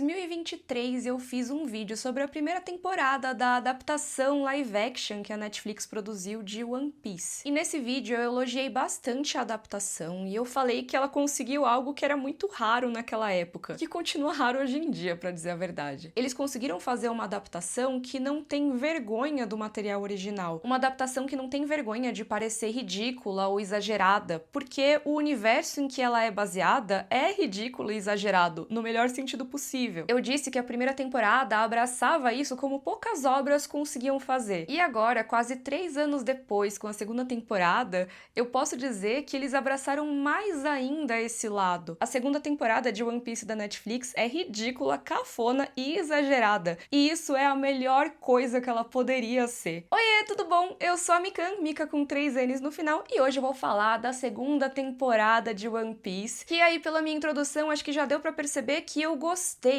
2023 eu fiz um vídeo sobre a primeira temporada da adaptação live action que a Netflix produziu de One Piece. E nesse vídeo eu elogiei bastante a adaptação e eu falei que ela conseguiu algo que era muito raro naquela época, que continua raro hoje em dia, pra dizer a verdade. Eles conseguiram fazer uma adaptação que não tem vergonha do material original, uma adaptação que não tem vergonha de parecer ridícula ou exagerada, porque o universo em que ela é baseada é ridículo e exagerado, no melhor sentido possível. Eu disse que a primeira temporada abraçava isso como poucas obras conseguiam fazer. E agora, quase 3 anos depois, com a segunda temporada, eu posso dizer que eles abraçaram mais ainda esse lado. A segunda temporada de One Piece da Netflix é ridícula, cafona e exagerada. E isso é a melhor coisa que ela poderia ser. Oiê, tudo bom? Eu sou a Mikan, Mika com 3 N's no final, e hoje eu vou falar da segunda temporada de One Piece, que aí pela minha introdução acho que já deu pra perceber que eu gostei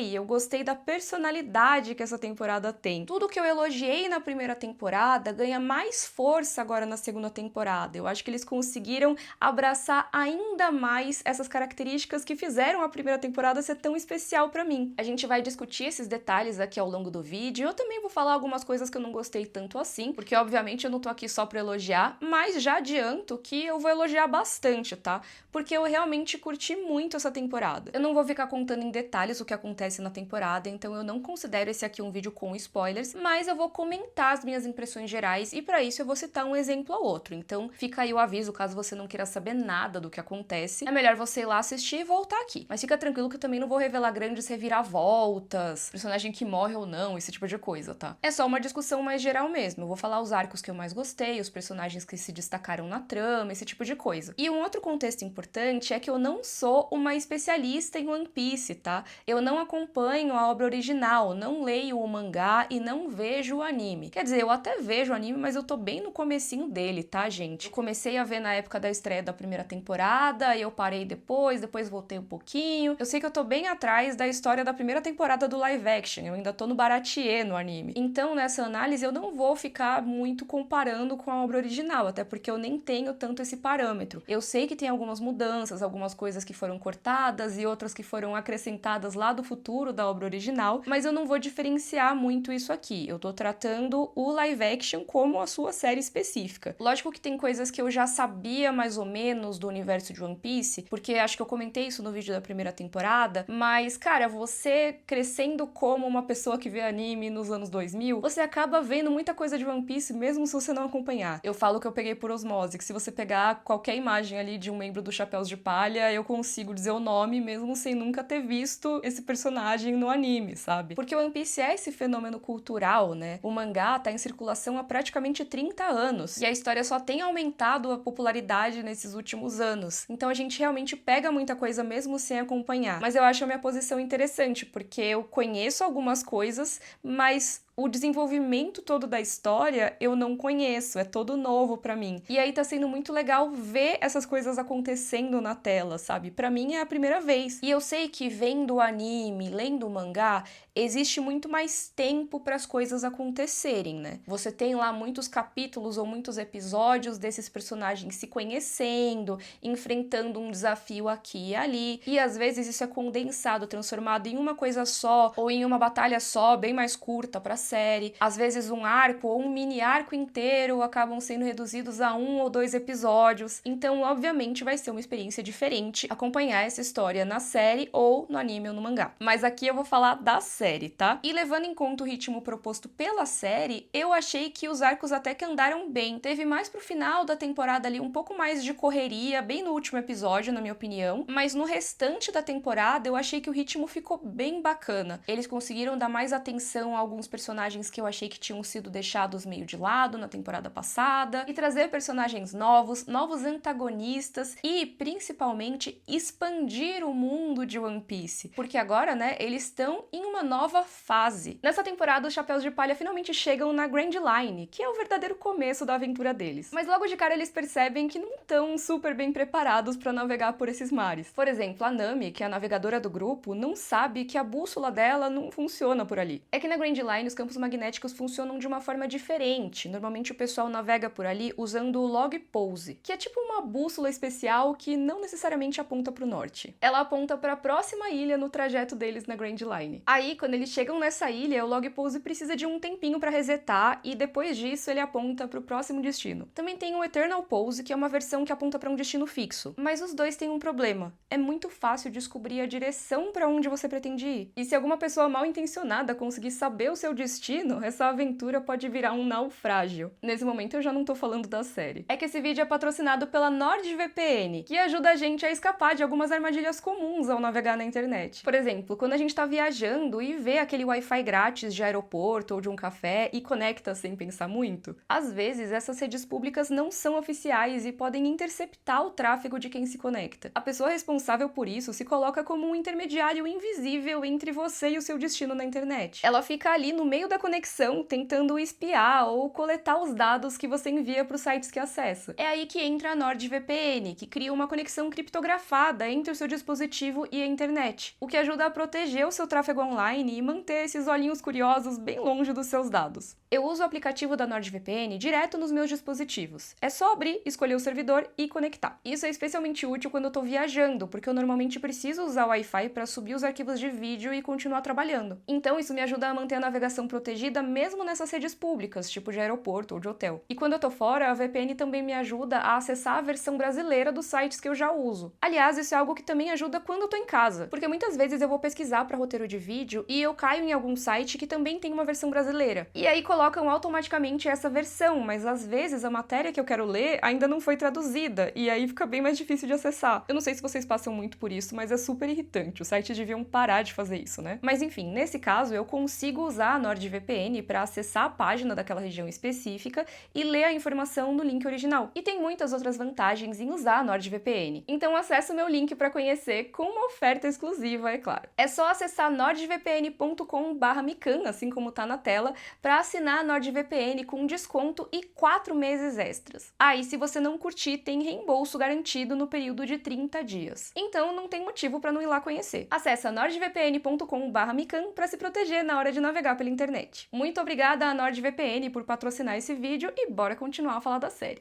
da personalidade que essa temporada tem. Tudo que eu elogiei na primeira temporada ganha mais força agora na segunda temporada. Eu acho que eles conseguiram abraçar ainda mais essas características que fizeram a primeira temporada ser tão especial pra mim. A gente vai discutir esses detalhes aqui ao longo do vídeo. Eu também vou falar algumas coisas que eu não gostei tanto assim, porque obviamente eu não tô aqui só pra elogiar, mas já adianto que eu vou elogiar bastante, tá? Porque eu realmente curti muito essa temporada. Eu não vou ficar contando em detalhes o que acontece na temporada, então eu não considero esse aqui um vídeo com spoilers, mas eu vou comentar as minhas impressões gerais e pra isso eu vou citar um exemplo ou outro. Então fica aí o aviso, caso você não queira saber nada do que acontece, é melhor você ir lá assistir e voltar aqui. Mas fica tranquilo que eu também não vou revelar grandes reviravoltas, personagem que morre ou não, esse tipo de coisa, tá? É só uma discussão mais geral mesmo. Eu vou falar os arcos que eu mais gostei, os personagens que se destacaram na trama, esse tipo de coisa. E um outro contexto importante é que eu não sou uma especialista em One Piece, tá? Eu não acompanho a obra original, não leio o mangá e não vejo o anime. Quer dizer, eu até vejo o anime, mas eu tô bem no comecinho dele, tá, gente? Eu comecei a ver na época da estreia da primeira temporada, e eu parei depois voltei um pouquinho. Eu sei que eu tô bem atrás da história da primeira temporada do live action, eu ainda tô no Baratie no anime. Então, nessa análise, eu não vou ficar muito comparando com a obra original, até porque eu nem tenho tanto esse parâmetro. Eu sei que tem algumas mudanças, algumas coisas que foram cortadas e outras que foram acrescentadas lá do futuro da obra original, mas eu não vou diferenciar muito isso aqui. Eu tô tratando o live action como a sua série específica. Lógico que tem coisas que eu já sabia mais ou menos do universo de One Piece, porque acho que eu comentei isso no vídeo da primeira temporada, mas, cara, você crescendo como uma pessoa que vê anime nos anos 2000, você acaba vendo muita coisa de One Piece mesmo se você não acompanhar. Eu falo que eu peguei por osmose, que se você pegar qualquer imagem ali de um membro do Chapéus de Palha, eu consigo dizer o nome mesmo sem nunca ter visto esse personagem no anime, sabe? Porque One Piece é esse fenômeno cultural, né? O mangá tá em circulação há praticamente 30 anos, e a história só tem aumentado a popularidade nesses últimos anos. Então a gente realmente pega muita coisa mesmo sem acompanhar. Mas eu acho a minha posição interessante, porque eu conheço algumas coisas, mas o desenvolvimento todo da história eu não conheço, é todo novo pra mim. E aí tá sendo muito legal ver essas coisas acontecendo na tela, sabe? Pra mim é a primeira vez. E eu sei que vendo o anime, lendo o mangá, existe muito mais tempo para as coisas acontecerem, né? Você tem lá muitos capítulos ou muitos episódios desses personagens se conhecendo, enfrentando um desafio aqui e ali, e às vezes isso é condensado, transformado em uma coisa só ou em uma batalha só, bem mais curta pra série. Às vezes um arco ou um mini arco inteiro acabam sendo reduzidos a 1 ou 2 episódios. Então, obviamente, vai ser uma experiência diferente acompanhar essa história na série ou no anime ou no mangá. Mas aqui eu vou falar da série, tá? E levando em conta o ritmo proposto pela série, eu achei que os arcos até que andaram bem. Teve mais pro final da temporada ali um pouco mais de correria, bem no último episódio, na minha opinião, mas no restante da temporada eu achei que o ritmo ficou bem bacana. Eles conseguiram dar mais atenção a alguns personagens que eu achei que tinham sido deixados meio de lado na temporada passada, e trazer personagens novos, novos antagonistas e, principalmente, expandir o mundo de One Piece, porque agora, né, eles estão em uma nova fase. Nessa temporada, os Chapéus de Palha finalmente chegam na Grand Line, que é o verdadeiro começo da aventura deles. Mas logo de cara eles percebem que não estão super bem preparados para navegar por esses mares. Por exemplo, a Nami, que é a navegadora do grupo, não sabe que a bússola dela não funciona por ali. É que na Grand Line os campos magnéticos funcionam de uma forma diferente. Normalmente o pessoal navega por ali usando o log pose, que é tipo uma bússola especial que não necessariamente aponta para o norte. Ela aponta para a próxima ilha no trajeto deles na Grand Line. Aí, quando eles chegam nessa ilha, o log pose precisa de um tempinho para resetar e depois disso ele aponta para o próximo destino. Também tem o Eternal Pose, que é uma versão que aponta para um destino fixo. Mas os dois têm um problema. É muito fácil descobrir a direção para onde você pretende ir. E se alguma pessoa mal intencionada conseguir saber o seu destino, essa aventura pode virar um naufrágio. Nesse momento eu já não tô falando da série. É que esse vídeo é patrocinado pela NordVPN, que ajuda a gente a escapar de algumas armadilhas comuns ao navegar na internet. Por exemplo, quando a gente tá viajando e vê aquele Wi-Fi grátis de aeroporto ou de um café e conecta sem pensar muito, às vezes essas redes públicas não são oficiais e podem interceptar o tráfego de quem se conecta. A pessoa responsável por isso se coloca como um intermediário invisível entre você e o seu destino na internet. Ela fica ali no meio da conexão, tentando espiar ou coletar os dados que você envia para os sites que acessa. É aí que entra a NordVPN, que cria uma conexão criptografada entre o seu dispositivo e a internet, o que ajuda a proteger o seu tráfego online e manter esses olhinhos curiosos bem longe dos seus dados. Eu uso o aplicativo da NordVPN direto nos meus dispositivos. É só abrir, escolher o servidor e conectar. Isso é especialmente útil quando eu tô viajando, porque eu normalmente preciso usar o Wi-Fi para subir os arquivos de vídeo e continuar trabalhando. Então isso me ajuda a manter a navegação protegida mesmo nessas redes públicas, tipo de aeroporto ou de hotel. E quando eu tô fora, a VPN também me ajuda a acessar a versão brasileira dos sites que eu já uso. Aliás, isso é algo que também ajuda quando eu tô em casa, porque muitas vezes eu vou pesquisar para roteiro de vídeo e eu caio em algum site que também tem uma versão brasileira. E aí colocam automaticamente essa versão, mas às vezes a matéria que eu quero ler ainda não foi traduzida, e aí fica bem mais difícil de acessar. Eu não sei se vocês passam muito por isso, mas é super irritante. Os sites deviam parar de fazer isso, né? Mas enfim, nesse caso eu consigo usar a NordVPN para acessar a página daquela região específica e ler a informação no link original. E tem muitas outras vantagens em usar a NordVPN. Então acessa o meu link para conhecer, com uma oferta exclusiva, é claro. É só acessar nordvpn.com/mikan, assim como tá na tela, para assinar a NordVPN com desconto e 4 meses extras. Aí, se você não curtir, tem reembolso garantido no período de 30 dias. Então, não tem motivo para não ir lá conhecer. Acesse nordvpn.com/mikan para se proteger na hora de navegar pela internet. Muito obrigada à NordVPN por patrocinar esse vídeo e bora continuar a falar da série.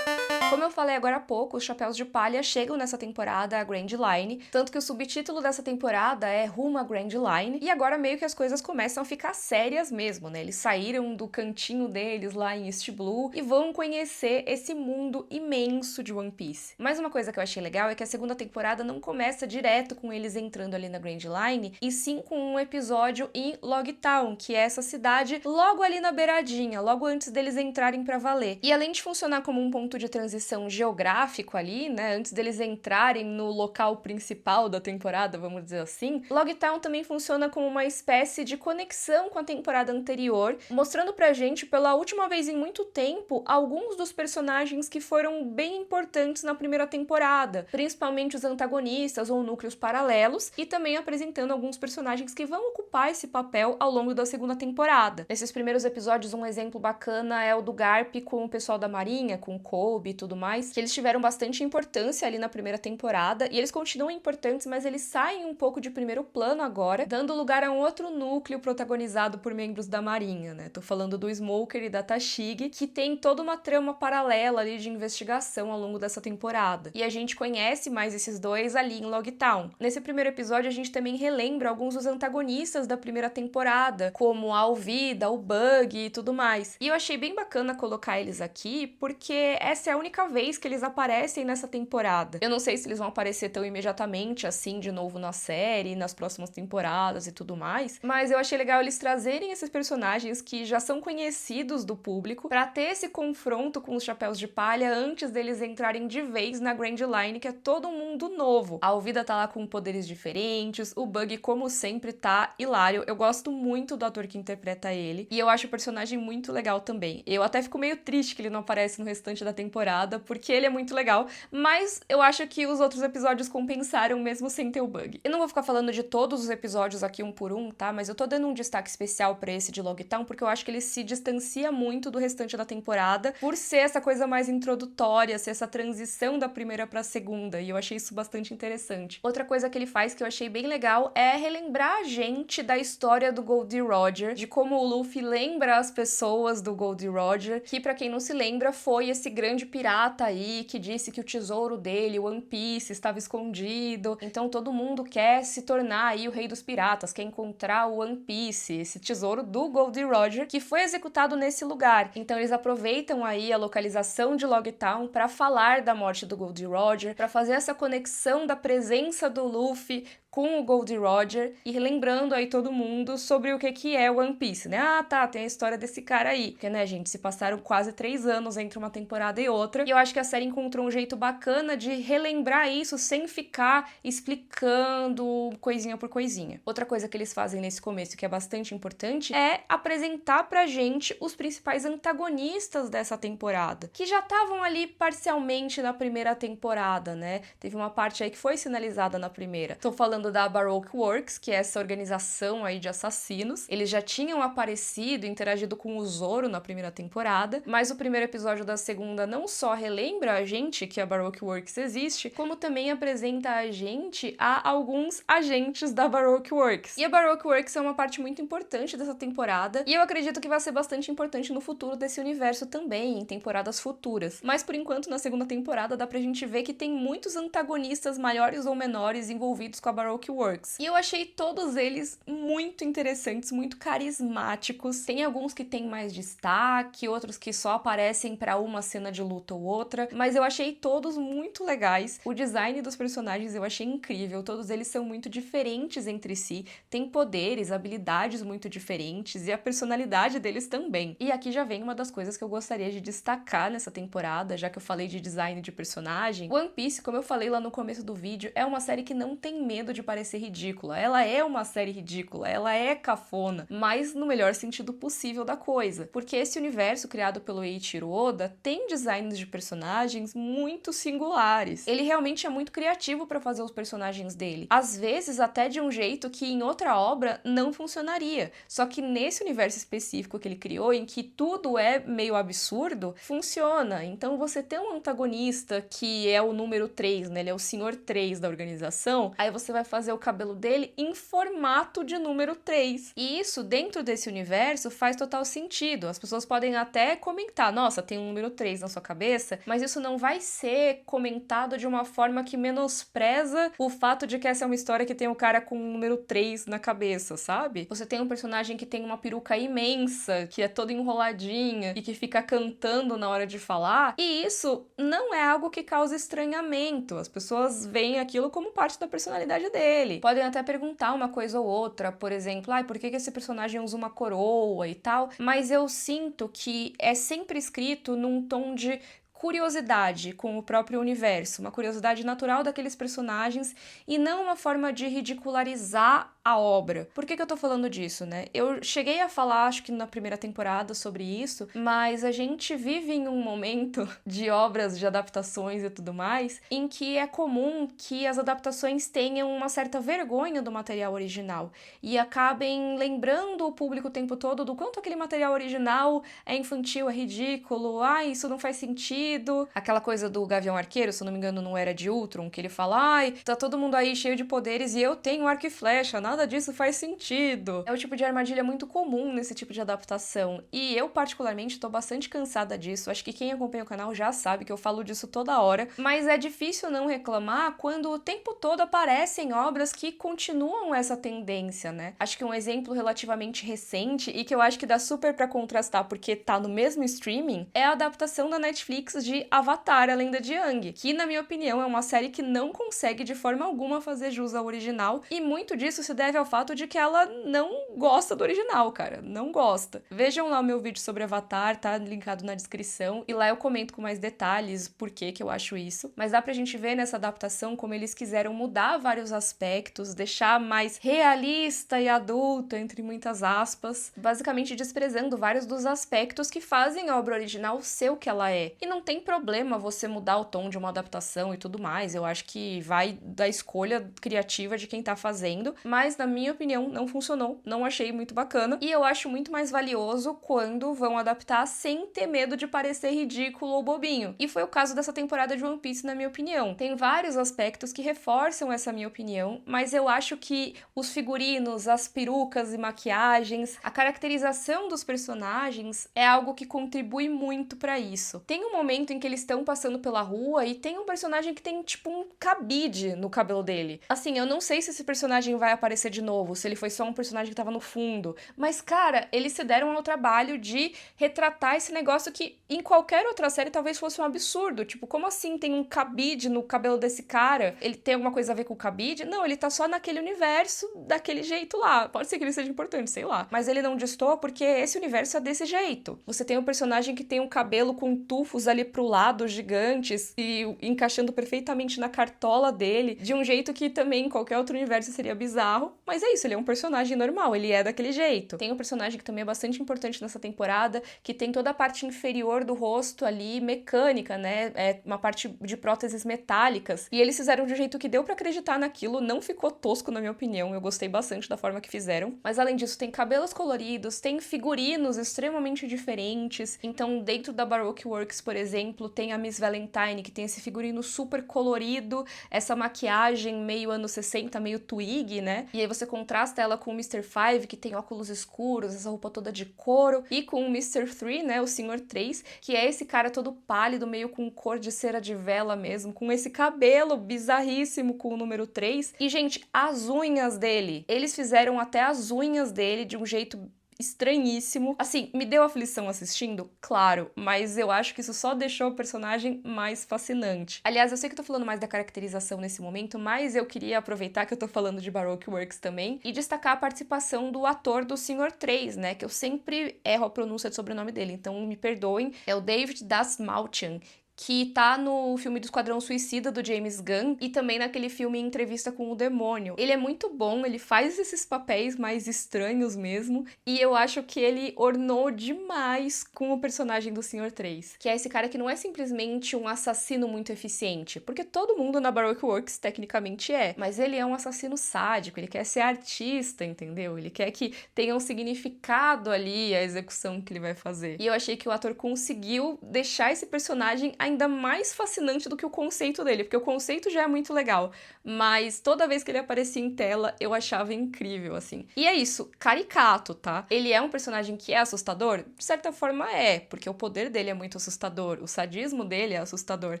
Como eu falei agora há pouco, os Chapéus de Palha chegam nessa temporada à Grand Line, tanto que o subtítulo dessa temporada é Rumo à Grand Line, e agora meio que as coisas começam a ficar sérias mesmo, né? Eles saíram do cantinho deles lá em East Blue e vão conhecer esse mundo imenso de One Piece. Mas uma coisa que eu achei legal é que a segunda temporada não começa direto com eles entrando ali na Grand Line, e sim com um episódio em Logtown, que é essa cidade logo ali na beiradinha, logo antes deles entrarem pra valer. E além de funcionar como um ponto de transição geográfico ali, né, antes deles entrarem no local principal da temporada, vamos dizer assim, Logtown também funciona como uma espécie de conexão com a temporada anterior, mostrando pra gente, pela última vez em muito tempo, alguns dos personagens que foram bem importantes na primeira temporada, principalmente os antagonistas ou núcleos paralelos, e também apresentando alguns personagens que vão ocupar esse papel ao longo da segunda temporada. Nesses primeiros episódios, um exemplo bacana é o do Garp com o pessoal da Marinha, com o Kobe e tudo mais, que eles tiveram bastante importância ali na primeira temporada, e eles continuam importantes, mas eles saem um pouco de primeiro plano agora, dando lugar a um outro núcleo protagonizado por membros da Marinha, né? Tô falando do Smoker e da Tashigi, que tem toda uma trama paralela ali de investigação ao longo dessa temporada. E a gente conhece mais esses dois ali em Logtown. Nesse primeiro episódio, a gente também relembra alguns dos antagonistas da primeira temporada, como a Alvida, o Bug e tudo mais. E eu achei bem bacana colocar eles aqui, porque essa é a única vez que eles aparecem nessa temporada. Eu não sei se eles vão aparecer tão imediatamente assim de novo na série, nas próximas temporadas e tudo mais, mas eu achei legal eles trazerem esses personagens que já são conhecidos do público pra ter esse confronto com os Chapéus de Palha antes deles entrarem de vez na Grand Line, que é todo mundo novo. A Alvida tá lá com poderes diferentes, o Bug, como sempre, tá hilário. Eu gosto muito do ator que interpreta ele, e eu acho o personagem muito legal também. Eu até fico meio triste que ele não aparece no restante da temporada, temporada, porque ele é muito legal, mas eu acho que os outros episódios compensaram mesmo sem ter o bug. Eu não vou ficar falando de todos os episódios aqui um por um, tá? Mas eu tô dando um destaque especial pra esse de Logtown, porque eu acho que ele se distancia muito do restante da temporada, por ser essa coisa mais introdutória, ser essa transição da primeira pra segunda, e eu achei isso bastante interessante. Outra coisa que ele faz que eu achei bem legal é relembrar a gente da história do Goldie Roger, de como o Luffy lembra as pessoas do Goldie Roger, que pra quem não se lembra, foi esse grande pirata aí que disse que o tesouro dele, o One Piece, estava escondido. Então todo mundo quer se tornar aí o rei dos piratas, quer encontrar o One Piece, esse tesouro do Goldie Roger, que foi executado nesse lugar. Então eles aproveitam aí a localização de Logtown para falar da morte do Goldie Roger, para fazer essa conexão da presença do Luffy com o Goldie Roger e lembrando aí todo mundo sobre o que é o One Piece, né? Ah, tá, tem a história desse cara aí. Porque, né, gente, se passaram quase 3 anos entre uma temporada e outra. E eu acho que a série encontrou um jeito bacana de relembrar isso sem ficar explicando coisinha por coisinha. Outra coisa que eles fazem nesse começo que é bastante importante é apresentar pra gente os principais antagonistas dessa temporada, que já estavam ali parcialmente na primeira temporada, né? Teve uma parte aí que foi sinalizada na primeira. Tô falando da Baroque Works, que é essa organização aí de assassinos. Eles já tinham aparecido, interagido com o Zoro na primeira temporada, mas o primeiro episódio da segunda não só relembra a gente que a Baroque Works existe, como também apresenta a gente a alguns agentes da Baroque Works. E a Baroque Works é uma parte muito importante dessa temporada, e eu acredito que vai ser bastante importante no futuro desse universo também, em temporadas futuras. Mas por enquanto, na segunda temporada, dá pra gente ver que tem muitos antagonistas maiores ou menores envolvidos com a Baroque Works. E eu achei todos eles muito interessantes, muito carismáticos. Tem alguns que têm mais destaque, outros que só aparecem pra uma cena de luta ou outra, mas eu achei todos muito legais. O design dos personagens eu achei incrível, todos eles são muito diferentes entre si, têm poderes, habilidades muito diferentes e a personalidade deles também. E aqui já vem uma das coisas que eu gostaria de destacar nessa temporada, já que eu falei de design de personagem. One Piece, como eu falei lá no começo do vídeo, é uma série que não tem medo de parecer ridícula. Ela é uma série ridícula, ela é cafona, mas no melhor sentido possível da coisa. Porque esse universo criado pelo Eiichiro Oda tem designs de personagens muito singulares. Ele realmente é muito criativo para fazer os personagens dele. Às vezes até de um jeito que em outra obra não funcionaria. Só que nesse universo específico que ele criou, em que tudo é meio absurdo, funciona. Então você tem um antagonista que é o número 3, né? Ele é o senhor 3 da organização. Aí você vai fazer o cabelo dele em formato de número 3. E isso, dentro desse universo, faz total sentido. As pessoas podem até comentar, nossa, tem um número 3 na sua cabeça, mas isso não vai ser comentado de uma forma que menospreza o fato de que essa é uma história que tem o cara com um número 3 na cabeça, sabe? Você tem um personagem que tem uma peruca imensa, que é toda enroladinha e que fica cantando na hora de falar, e isso não é algo que causa estranhamento. As pessoas veem aquilo como parte da personalidade dele. Podem até perguntar uma coisa ou outra, por exemplo, por que esse personagem usa uma coroa e tal, mas eu sinto que é sempre escrito num tom de curiosidade com o próprio universo, uma curiosidade natural daqueles personagens e não uma forma de ridicularizar a obra. Por que eu tô falando disso, né? Eu cheguei a falar, acho que na primeira temporada, sobre isso, mas a gente vive em um momento de obras, de adaptações e tudo mais, em que é comum que as adaptações tenham uma certa vergonha do material original e acabem lembrando o público o tempo todo do quanto aquele material original é infantil, é ridículo, isso não faz sentido. Aquela coisa do Gavião Arqueiro, se eu não me engano, não Era de Ultron, que ele fala, tá todo mundo aí cheio de poderes e eu tenho arco e flecha, nada disso faz sentido. É o tipo de armadilha muito comum nesse tipo de adaptação. E eu, particularmente, tô bastante cansada disso. Acho que quem acompanha o canal já sabe que eu falo disso toda hora. Mas é difícil não reclamar quando o tempo todo aparecem obras que continuam essa tendência, né? Acho que um exemplo relativamente recente e que eu acho que dá super pra contrastar porque tá no mesmo streaming é a adaptação da Netflix de Avatar, a Lenda de Aang, que, na minha opinião, é uma série que não consegue de forma alguma fazer jus ao original, e muito disso se deve ao fato de que ela não gosta do original, cara, não gosta. Vejam lá o meu vídeo sobre Avatar, tá linkado na descrição, e lá eu comento com mais detalhes por que eu acho isso, mas dá pra gente ver nessa adaptação como eles quiseram mudar vários aspectos, deixar mais realista e adulta, entre muitas aspas, basicamente desprezando vários dos aspectos que fazem a obra original ser o que ela é. E não tem problema você mudar o tom de uma adaptação e tudo mais, eu acho que vai da escolha criativa de quem tá fazendo, mas na minha opinião não funcionou, não achei muito bacana, e eu acho muito mais valioso quando vão adaptar sem ter medo de parecer ridículo ou bobinho. E foi o caso dessa temporada de One Piece, na minha opinião. Tem vários aspectos que reforçam essa minha opinião, mas eu acho que os figurinos, as perucas e maquiagens, a caracterização dos personagens é algo que contribui muito pra isso. Tem um momento em que eles estão passando pela rua e tem um personagem que tem tipo um cabide no cabelo dele. Assim, eu não sei se esse personagem vai aparecer de novo, se ele foi só um personagem que tava no fundo, mas cara, eles se deram ao trabalho de retratar esse negócio que em qualquer outra série talvez fosse um absurdo. Tipo, como assim tem um cabide no cabelo desse cara? Ele tem alguma coisa a ver com o cabide? Não, ele tá só naquele universo, daquele jeito lá. Pode ser que ele seja importante, sei lá. Mas ele não destoa porque esse universo é desse jeito. Você tem um personagem que tem um cabelo com tufos ali pro lado, gigantes, e encaixando perfeitamente na cartola dele, de um jeito que também em qualquer outro universo seria bizarro. Mas é isso, ele é um personagem normal, ele é daquele jeito. Tem um personagem que também é bastante importante nessa temporada, que tem toda a parte inferior do rosto ali mecânica, né? É uma parte de próteses metálicas. E eles fizeram de um jeito que deu pra acreditar naquilo, não ficou tosco na minha opinião, eu gostei bastante da forma que fizeram. Mas além disso, tem cabelos coloridos, tem figurinos extremamente diferentes. Então, dentro da Baroque Works, por exemplo, tem a Miss Valentine, que tem esse figurino super colorido, essa maquiagem meio anos 60, meio twig, né? E aí você contrasta ela com o Mr. Five, que tem óculos escuros, essa roupa toda de couro, e com o Mr. Three, né, o Sr. 3, que é esse cara todo pálido, meio com cor de cera de vela mesmo, com esse cabelo bizarríssimo com o número 3. E, gente, as unhas dele, eles fizeram até as unhas dele de um jeito estranhíssimo. Assim, me deu aflição assistindo? Claro, mas eu acho que isso só deixou o personagem mais fascinante. Aliás, eu sei que eu tô falando mais da caracterização nesse momento, mas eu queria aproveitar que eu tô falando de Baroque Works também e destacar a participação do ator do Sr. 3, né, que eu sempre erro a pronúncia do sobrenome dele, então me perdoem. É o David Dastmalchian, que tá no filme do Esquadrão Suicida do James Gunn e também naquele filme Entrevista com o Demônio. Ele é muito bom, ele faz esses papéis mais estranhos mesmo, e eu acho que ele ornou demais com o personagem do Sr. 3, que é esse cara que não é simplesmente um assassino muito eficiente, porque todo mundo na Baroque Works tecnicamente é, mas ele é um assassino sádico, ele quer ser artista, entendeu? Ele quer que tenha um significado ali a execução que ele vai fazer. E eu achei que o ator conseguiu deixar esse personagem ainda mais fascinante do que o conceito dele, porque o conceito já é muito legal, mas toda vez que ele aparecia em tela, eu achava incrível, assim. E é isso, caricato, tá? Ele é um personagem que é assustador? De certa forma é, porque o poder dele é muito assustador, o sadismo dele é assustador,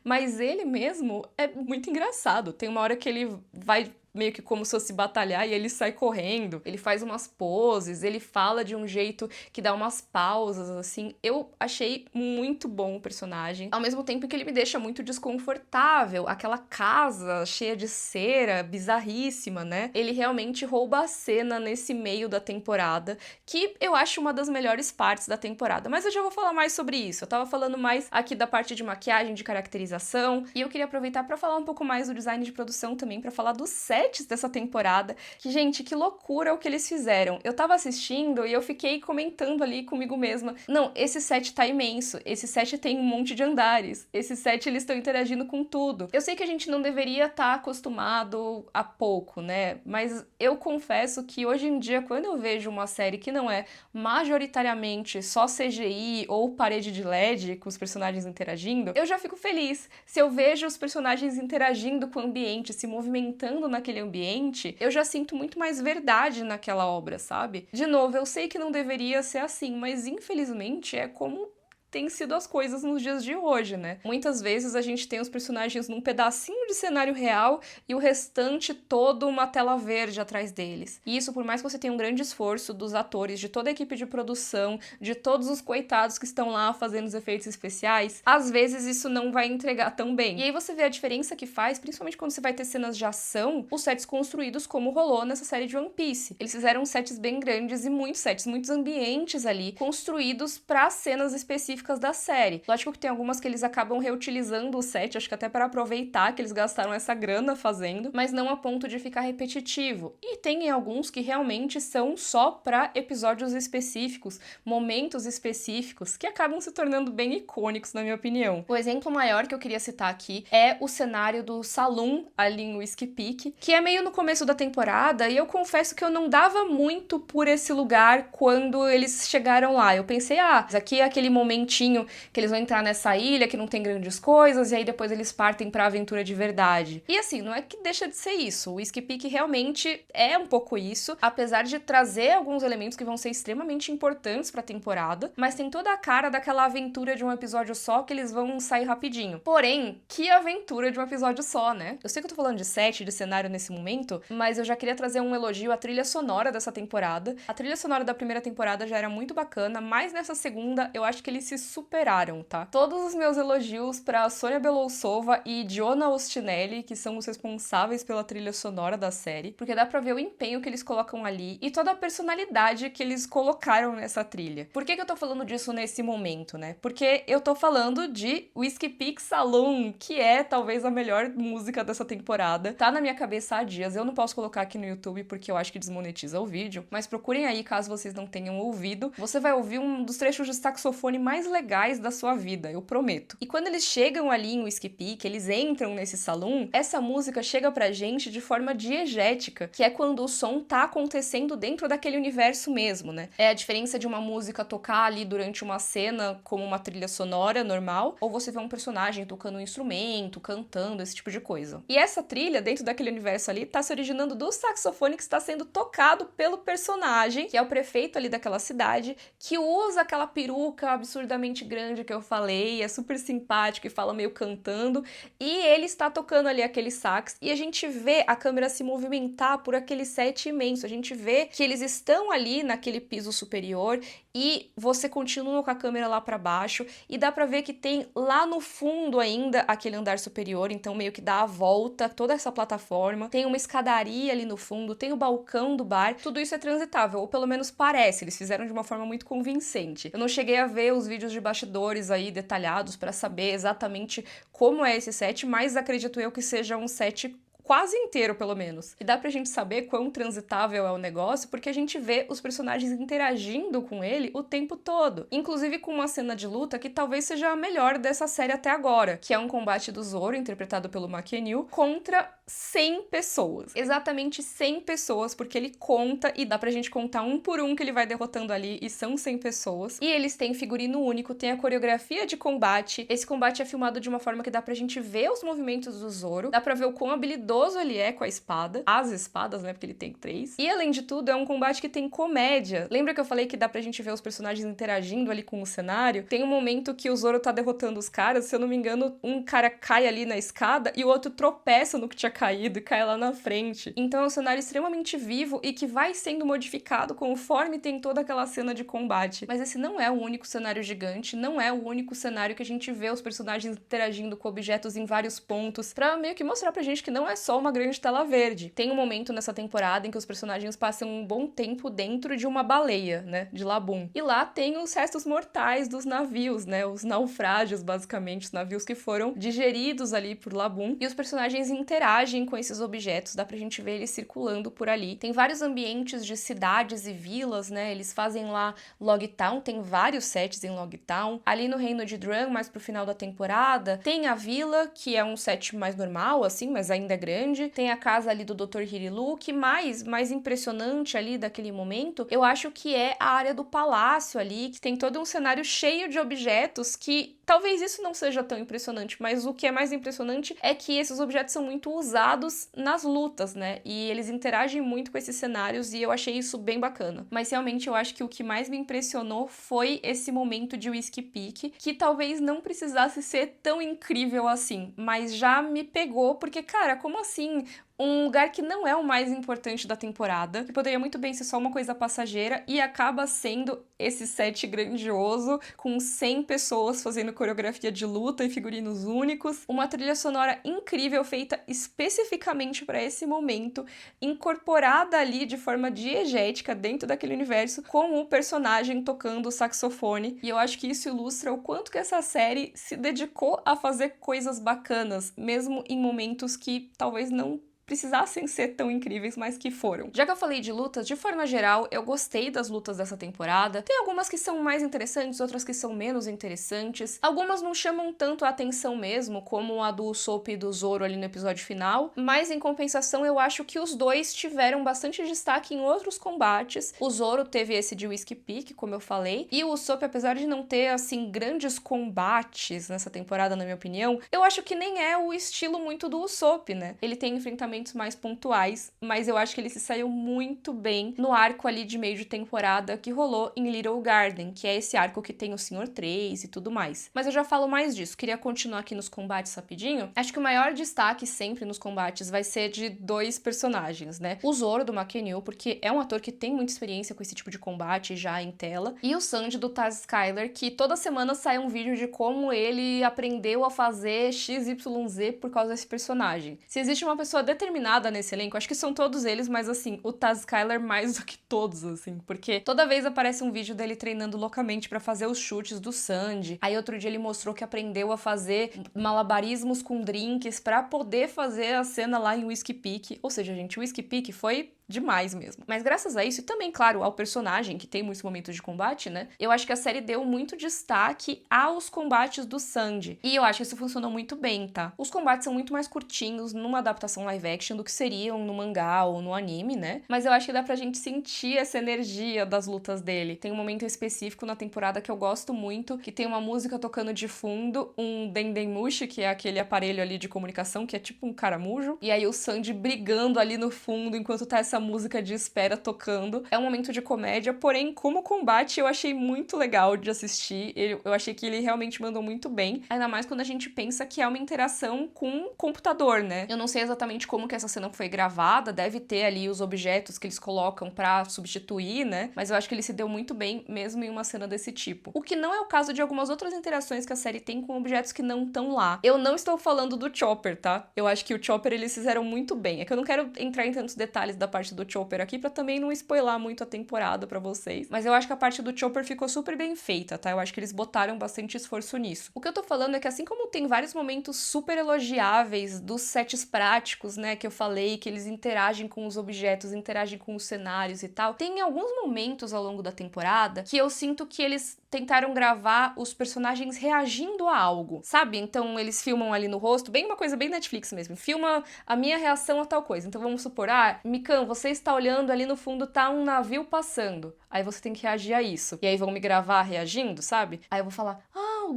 mas ele mesmo é muito engraçado. Tem uma hora que ele vai meio que como se fosse batalhar e ele sai correndo, ele faz umas poses, ele fala de um jeito que dá umas pausas, assim. Eu achei muito bom o personagem, ao mesmo tempo que ele me deixa muito desconfortável, aquela casa cheia de cera, bizarríssima, né? Ele realmente rouba a cena nesse meio da temporada, que eu acho uma das melhores partes da temporada, mas eu já vou falar mais sobre isso. Eu tava falando mais aqui da parte de maquiagem, de caracterização, e eu queria aproveitar pra falar um pouco mais do design de produção também, pra falar dos sets dessa temporada, que, gente, que loucura o que eles fizeram. Eu tava assistindo e eu fiquei comentando ali comigo mesma, não, esse set tá imenso, esse set tem um monte de andares, esse set eles estão interagindo com tudo. Eu sei que a gente não deveria estar acostumado a pouco, né, mas eu confesso que hoje em dia, quando eu vejo uma série que não é majoritariamente só CGI ou parede de LED com os personagens interagindo, eu já fico feliz. Se eu vejo os personagens interagindo com o ambiente, se movimentando naquele ambiente, eu já sinto muito mais verdade naquela obra, sabe? De novo, eu sei que não deveria ser assim, mas infelizmente é como tem sido as coisas nos dias de hoje, né? Muitas vezes a gente tem os personagens num pedacinho de cenário real e o restante todo uma tela verde atrás deles. E isso, por mais que você tenha um grande esforço dos atores, de toda a equipe de produção, de todos os coitados que estão lá fazendo os efeitos especiais, às vezes isso não vai entregar tão bem. E aí você vê a diferença que faz, principalmente quando você vai ter cenas de ação, os sets construídos como rolou nessa série de One Piece. Eles fizeram sets bem grandes e muitos sets, muitos ambientes ali, construídos para cenas específicas da série. Lógico que tem algumas que eles acabam reutilizando o set, acho que até para aproveitar que eles gastaram essa grana fazendo, mas não a ponto de ficar repetitivo. E tem alguns que realmente são só para episódios específicos, momentos específicos, que acabam se tornando bem icônicos, na minha opinião. O exemplo maior que eu queria citar aqui é o cenário do Saloon, ali em Whiskey Peak, que é meio no começo da temporada, e eu confesso que eu não dava muito por esse lugar quando eles chegaram lá. Eu pensei, aqui é aquele momentinho que eles vão entrar nessa ilha, que não tem grandes coisas, e aí depois eles partem pra aventura de verdade. E assim, não é que deixa de ser isso. O Whiskey Peak realmente é um pouco isso, apesar de trazer alguns elementos que vão ser extremamente importantes pra temporada, mas tem toda a cara daquela aventura de um episódio só que eles vão sair rapidinho. Porém, que aventura de um episódio só, né? Eu sei que eu tô falando de set, de cenário nesse momento, mas eu já queria trazer um elogio à trilha sonora dessa temporada. A trilha sonora da primeira temporada já era muito bacana, mas nessa segunda eu acho que eles se superaram, tá? Todos os meus elogios pra Sonia Belousova e Jonah Ostinelli, que são os responsáveis pela trilha sonora da série, porque dá pra ver o empenho que eles colocam ali e toda a personalidade que eles colocaram nessa trilha. Por que eu tô falando disso nesse momento, né? Porque eu tô falando de Whiskey Peak Saloon, que é talvez a melhor música dessa temporada. Tá na minha cabeça há dias, eu não posso colocar aqui no YouTube porque eu acho que desmonetiza o vídeo, mas procurem aí caso vocês não tenham ouvido. Você vai ouvir um dos trechos de saxofone mais legais da sua vida, eu prometo. E quando eles chegam ali em Whiskey Peak, eles entram nesse salão, essa música chega pra gente de forma diegética, que é quando o som tá acontecendo dentro daquele universo mesmo, né? É a diferença de uma música tocar ali durante uma cena como uma trilha sonora normal, ou você vê um personagem tocando um instrumento, cantando, esse tipo de coisa. E essa trilha, dentro daquele universo ali, tá se originando do saxofone que está sendo tocado pelo personagem, que é o prefeito ali daquela cidade, que usa aquela peruca absurdamente grande que eu falei, é super simpático e fala meio cantando, e ele está tocando ali aquele sax, e a gente vê a câmera se movimentar por aquele set imenso, a gente vê que eles estão ali naquele piso superior, e você continua com a câmera lá pra baixo, e dá pra ver que tem lá no fundo ainda aquele andar superior, então meio que dá a volta, toda essa plataforma, tem uma escadaria ali no fundo, tem o balcão do bar, tudo isso é transitável, ou pelo menos parece, eles fizeram de uma forma muito convincente. Eu não cheguei a ver os vídeos de bastidores aí detalhados pra saber exatamente como é esse set, mas acredito eu que seja um set quase inteiro, pelo menos. E dá pra gente saber quão transitável é o negócio, porque a gente vê os personagens interagindo com ele o tempo todo. Inclusive com uma cena de luta que talvez seja a melhor dessa série até agora, que é um combate do Zoro, interpretado pelo McKennill, contra 100 pessoas. Exatamente 100 pessoas, porque ele conta e dá pra gente contar um por um que ele vai derrotando ali, e são 100 pessoas. E eles têm figurino único, tem a coreografia de combate. Esse combate é filmado de uma forma que dá pra gente ver os movimentos do Zoro, dá pra ver o quão habilidoso ele é com a espada, as espadas, né, porque ele tem 3. E além de tudo, é um combate que tem comédia. Lembra que eu falei que dá pra gente ver os personagens interagindo ali com o cenário? Tem um momento que o Zoro tá derrotando os caras, se eu não me engano, um cara cai ali na escada e o outro tropeça no que tinha caído e cai lá na frente. Então é um cenário extremamente vivo e que vai sendo modificado conforme tem toda aquela cena de combate. Mas esse não é o único cenário gigante, não é o único cenário que a gente vê os personagens interagindo com objetos em vários pontos, pra meio que mostrar pra gente que não é só uma grande tela verde. Tem um momento nessa temporada em que os personagens passam um bom tempo dentro de uma baleia, né, de Laboon. E lá tem os restos mortais dos navios, né, os naufrágios, basicamente, os navios que foram digeridos ali por Laboon. E os personagens interagem com esses objetos, dá pra gente ver eles circulando por ali. Tem vários ambientes de cidades e vilas, né, eles fazem lá Logtown, tem vários sets em Logtown. Ali no Reino de Drum, mais pro final da temporada, tem a vila, que é um set mais normal, assim, mas ainda é grande. Tem a casa ali do Dr. Hirilu, que mais impressionante ali daquele momento, eu acho que é a área do palácio ali, que tem todo um cenário cheio de objetos que talvez isso não seja tão impressionante, mas o que é mais impressionante é que esses objetos são muito usados nas lutas, né? E eles interagem muito com esses cenários e eu achei isso bem bacana. Mas realmente eu acho que o que mais me impressionou foi esse momento de Whiskey Peak, que talvez não precisasse ser tão incrível assim, mas já me pegou, porque, cara, como assim um lugar que não é o mais importante da temporada, que poderia muito bem ser só uma coisa passageira e acaba sendo esse set grandioso com 100 pessoas fazendo coreografia de luta e figurinos únicos, uma trilha sonora incrível feita especificamente para esse momento, incorporada ali de forma diegética dentro daquele universo com o personagem tocando o saxofone. E eu acho que isso ilustra o quanto que essa série se dedicou a fazer coisas bacanas, mesmo em momentos que talvez não precisassem ser tão incríveis, mas que foram. Já que eu falei de lutas, de forma geral, eu gostei das lutas dessa temporada. Tem algumas que são mais interessantes, outras que são menos interessantes. Algumas não chamam tanto a atenção mesmo, como a do Usopp e do Zoro ali no episódio final, mas em compensação eu acho que os dois tiveram bastante destaque em outros combates. O Zoro teve esse de Whiskey Peak, como eu falei, e o Usopp, apesar de não ter, assim, grandes combates nessa temporada, na minha opinião, eu acho que nem é o estilo muito do Usopp, né? Ele tem enfrentamentos mais pontuais, mas eu acho que ele se saiu muito bem no arco ali de meio de temporada que rolou em Little Garden, que é esse arco que tem o Sr. 3 e tudo mais. Mas eu já falo mais disso, queria continuar aqui nos combates rapidinho. Acho que o maior destaque sempre nos combates vai ser de dois personagens, né? O Zoro do McKenna, porque é um ator que tem muita experiência com esse tipo de combate já em tela, e o Sanji do Taz Skylar, que toda semana sai um vídeo de como ele aprendeu a fazer XYZ por causa desse personagem. Se existe uma pessoa determinada nesse elenco, acho que são todos eles, mas assim, o Taz Skylar mais do que todos, assim, porque toda vez aparece um vídeo dele treinando loucamente pra fazer os chutes do Sanji. Aí outro dia ele mostrou que aprendeu a fazer malabarismos com drinks pra poder fazer a cena lá em Whiskey Peak. Ou seja, gente, o Whiskey Peak foi demais mesmo. Mas graças a isso, e também, claro, ao personagem, que tem muitos momentos de combate, né? Eu acho que a série deu muito destaque aos combates do Sanji. E eu acho que isso funcionou muito bem, tá? Os combates são muito mais curtinhos numa adaptação live action do que seriam no mangá ou no anime, né? Mas eu acho que dá pra gente sentir essa energia das lutas dele. Tem um momento específico na temporada que eu gosto muito, que tem uma música tocando de fundo, um Dendemushi, que é aquele aparelho ali de comunicação, que é tipo um caramujo, e aí o Sanji brigando ali no fundo enquanto tá essa música de espera tocando. É um momento de comédia, porém, como combate, eu achei muito legal de assistir. Eu achei que ele realmente mandou muito bem, ainda mais quando a gente pensa que é uma interação com um computador, né? Eu não sei exatamente como que essa cena foi gravada, deve ter ali os objetos que eles colocam pra substituir, né? Mas eu acho que ele se deu muito bem, mesmo em uma cena desse tipo. O que não é o caso de algumas outras interações que a série tem com objetos que não estão lá. Eu não estou falando do Chopper, tá? Eu acho que o Chopper eles fizeram muito bem. É que eu não quero entrar em tantos detalhes da parte do Chopper aqui pra também não spoilar muito a temporada pra vocês. Mas eu acho que a parte do Chopper ficou super bem feita, tá? Eu acho que eles botaram bastante esforço nisso. O que eu tô falando é que assim como tem vários momentos super elogiáveis dos sets práticos, né, que eu falei, que eles interagem com os objetos, interagem com os cenários e tal, tem alguns momentos ao longo da temporada que eu sinto que eles tentaram gravar os personagens reagindo a algo, sabe? Então eles filmam ali no rosto, bem uma coisa bem Netflix mesmo, filma a minha reação a tal coisa. Então vamos supor, Mikan, você está olhando ali no fundo, tá um navio passando. Aí você tem que reagir a isso. E aí vão me gravar reagindo, sabe? Aí eu vou falar,